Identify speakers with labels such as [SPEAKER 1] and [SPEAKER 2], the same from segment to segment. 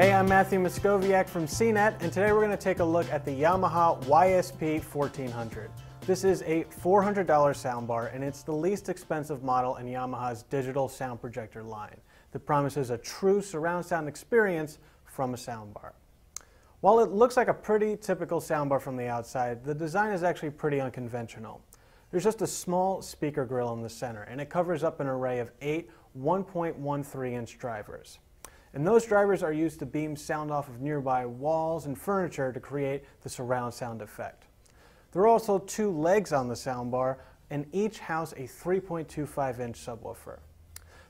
[SPEAKER 1] Hey, I'm Matthew Moscoviak from CNET, and today we're going to take a look at the Yamaha YSP-1400. This is a $400 soundbar, and it's the least expensive model in Yamaha's Digital Sound Projector line that promises a true surround sound experience from a soundbar. While it looks like a pretty typical soundbar from the outside, the design is actually pretty unconventional. There's just a small speaker grill in the center, and it covers up an array of 8 1.13-inch drivers. And those drivers are used to beam sound off of nearby walls and furniture to create the surround sound effect. There are also 2 legs on the soundbar, and each house a 3.25-inch subwoofer.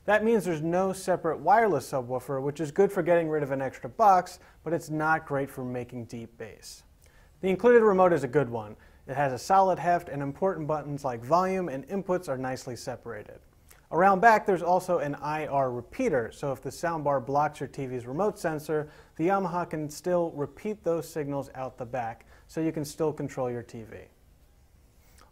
[SPEAKER 1] That means there's no separate wireless subwoofer, which is good for getting rid of an extra box, but it's not great for making deep bass. The included remote is a good one. It has a solid heft, and important buttons like volume and inputs are nicely separated. Around back, there's also an IR repeater, so if the soundbar blocks your TV's remote sensor, the Yamaha can still repeat those signals out the back, so you can still control your TV.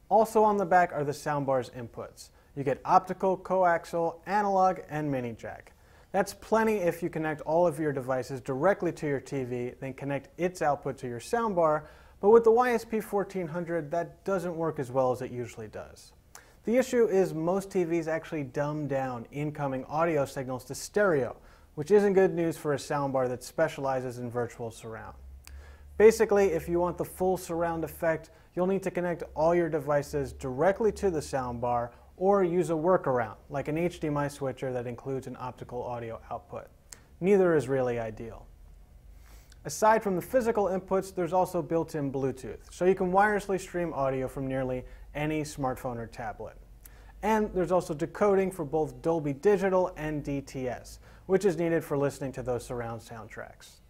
[SPEAKER 1] Also on the back are the soundbar's inputs. You get optical, coaxial, analog, and mini jack. That's plenty if you connect all of your devices directly to your TV, then connect its output to your soundbar, but with the YSP-1400, that doesn't work as well as it usually does. The issue is most TVs actually dumb down incoming audio signals to stereo, which isn't good news for a soundbar that specializes in virtual surround. Basically, if you want the full surround effect, you'll need to connect all your devices directly to the soundbar or use a workaround, like an HDMI switcher that includes an optical audio output. Neither is really ideal. Aside from the physical inputs, there's also built-in Bluetooth, so you can wirelessly stream audio from nearly any smartphone or tablet. And there's also decoding for both Dolby Digital and DTS, which is needed for listening to those surround soundtracks.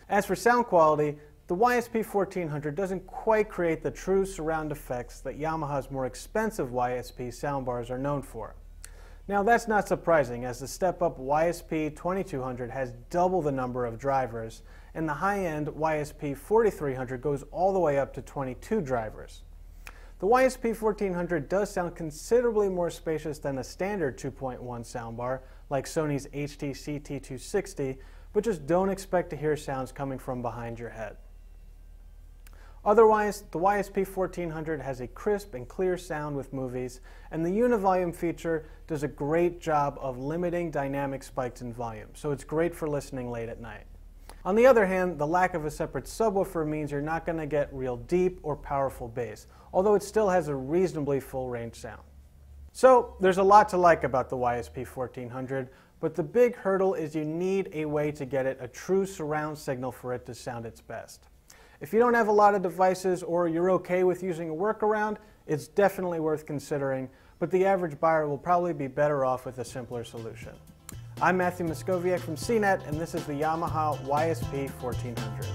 [SPEAKER 1] As for sound quality, the YSP-1400 doesn't quite create the true surround effects that Yamaha's more expensive YSP soundbars are known for. Now that's not surprising, as the step-up YSP-2200 has double the number of drivers, and the high-end YSP-4300 goes all the way up to 22 drivers. The YSP-1400 does sound considerably more spacious than a standard 2.1 soundbar, like Sony's HT-CT260, but just don't expect to hear sounds coming from behind your head. Otherwise, the YSP-1400 has a crisp and clear sound with movies, and the univolume feature does a great job of limiting dynamic spikes in volume, so it's great for listening late at night. On the other hand, the lack of a separate subwoofer means you're not going to get real deep or powerful bass, although it still has a reasonably full-range sound. So, there's a lot to like about the YSP-1400, but the big hurdle is you need a way to get it a true surround signal for it to sound its best. If you don't have a lot of devices or you're okay with using a workaround, it's definitely worth considering, but the average buyer will probably be better off with a simpler solution. I'm Matthew Moscoviak from CNET, and this is the Yamaha YSP-1400.